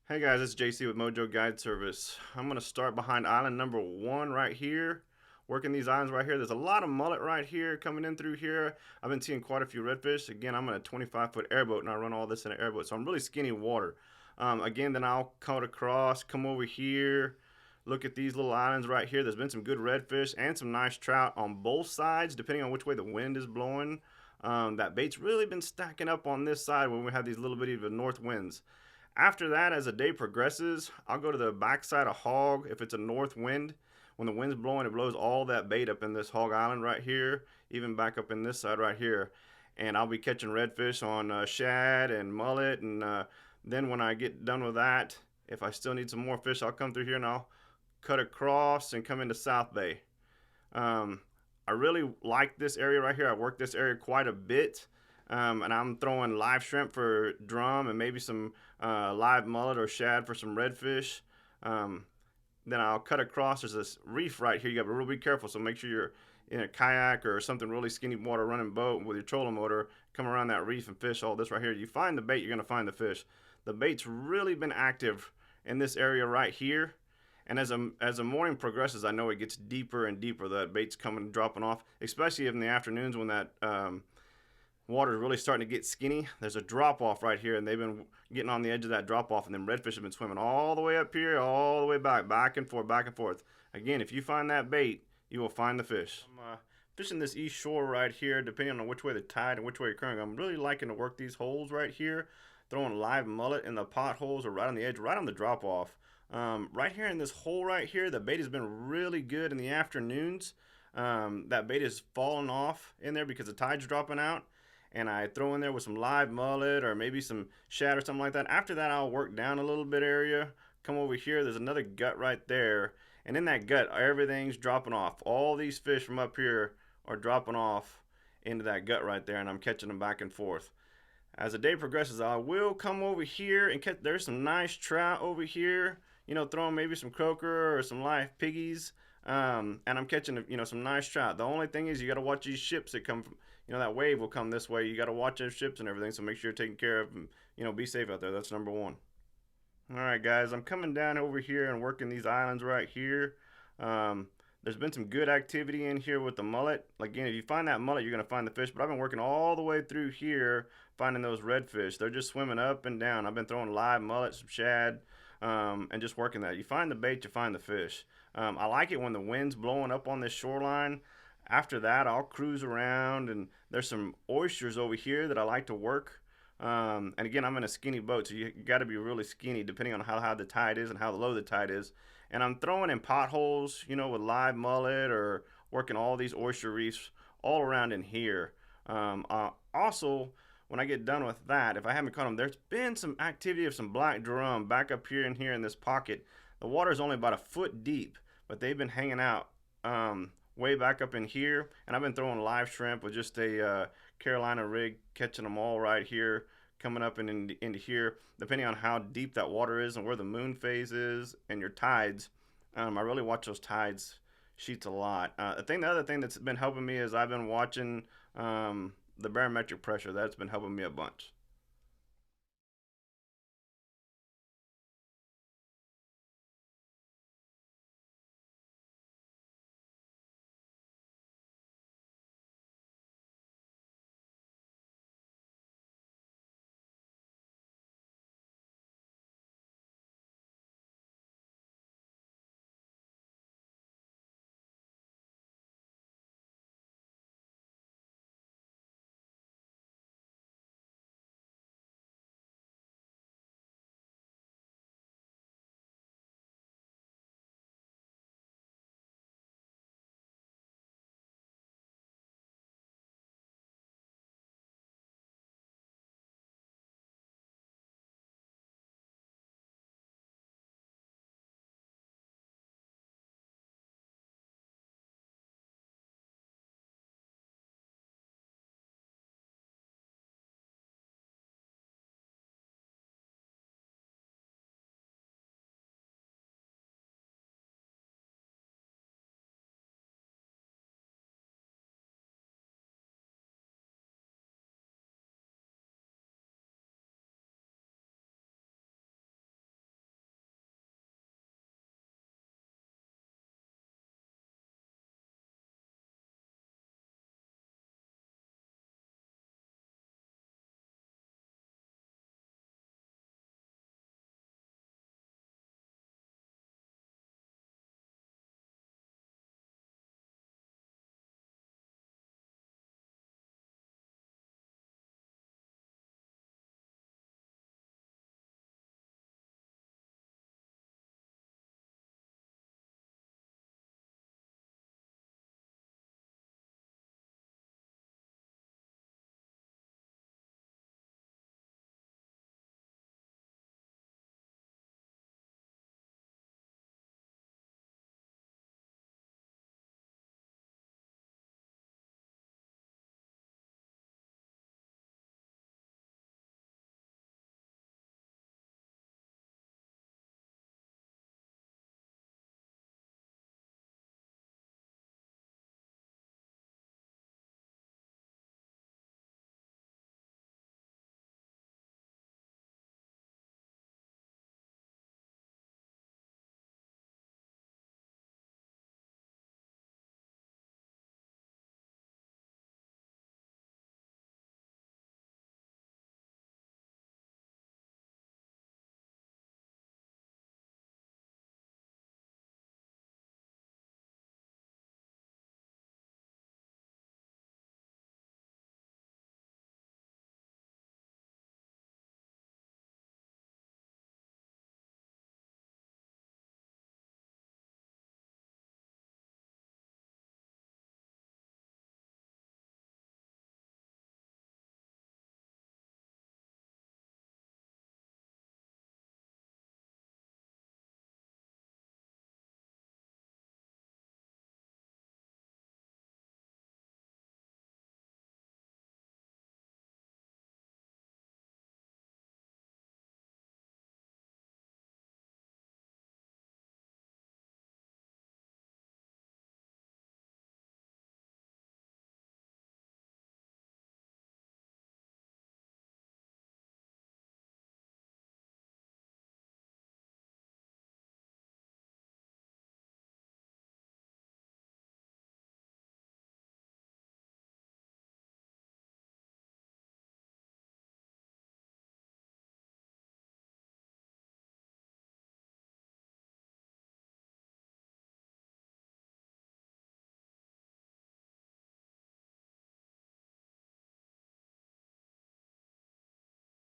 Hey guys, it's JC with Mojo Guide Service. I'm going to start behind island number 1 right here. Working these islands right here. There's a lot of mullet right here coming in through here. I've been seeing quite a few redfish. Again, I'm in a 25-foot airboat and I run all this in an airboat. So I'm really skinny water. Again, then I'll cut across, come over here. Look at these little islands right here. There's been some good redfish and some nice trout on both sides, depending on which way the wind is blowing. That bait's really been stacking up on this side when we have these little bitty north winds. After that, as the day progresses, I'll go to the backside of hog if it's a north wind. When the wind's blowing, it blows all that bait up in this hog island right here, even back up in this side right here. And I'll be catching redfish on shad and mullet. And then when I get done with that, if I still need some more fish, I'll come through here and I'll cut across and come into South Bay. Um, I really like this area right here. I worked this area quite a bit. And I'm throwing live shrimp for drum and maybe some live mullet or shad for some redfish. Um, then I'll cut across. There's this reef right here. You got to really be careful. So make sure you're in a kayak or something really skinny water running boat with your trolling motor. Come around that reef and fish all this right here. You find the bait, you're going to find the fish. The bait's really been active in this area right here. And as the morning progresses, I know it gets deeper and deeper. That bait's coming, dropping off, especially in the afternoons when that water is really starting to get skinny. There's a drop off right here, and they've been getting on the edge of that drop off, and then redfish have been swimming all the way up here, all the way back and forth, back and forth. Again, if you find that bait, you will find the fish. I'm fishing this east shore right here, depending on which way the tide and which way you're current. I'm really liking to work these holes right here, throwing live mullet in the potholes or right on the edge, right on the drop off. Right here in this hole right here, the bait has been really good in the afternoons. That bait is falling off in there because the tide's dropping out, and I throw in there with some live mullet or maybe some shad or something like that. After that, I'll work down a little bit area, come over here. There's another gut right there, and in that gut, everything's dropping off. All these fish from up here are dropping off into that gut right there, and I'm catching them back and forth. As the day progresses, I will come over here and catch. There's some nice trout over here. Throwing maybe some croaker or some live piggies. And I'm catching, some nice trout. The only thing is you got to watch these ships that come from, that wave will come this way. You got to watch those ships and everything. So make sure you're taking care of them. Be safe out there. That's number one. All right, guys, I'm coming down over here and working these islands right here. Um, there's been some good activity in here with the mullet. Again, if you find that mullet, you're going to find the fish. But I've been working all the way through here finding those redfish. They're just swimming up and down. I've been throwing live mullet, some shad, and just working that. You find the bait, you find the fish. I like it when the wind's blowing up on this shoreline. After that, I'll cruise around, and there's some oysters over here that I like to work. And again, I'm in a skinny boat, so you got to be really skinny depending on how high the tide is and how low the tide is. And I'm throwing in potholes, with live mullet or working all these oyster reefs all around in here. Also, when I get done with that, if I haven't caught them, there's been some activity of some black drum back up here and here in this pocket. The water is only about a foot deep, but they've been hanging out way back up in here. And I've been throwing live shrimp with just a Carolina rig, catching them all right here, coming up and into here. Depending on how deep that water is and where the moon phase is and your tides, I really watch those tides sheets a lot. The other thing that's been helping me is I've been watching the barometric pressure. That's been helping me a bunch.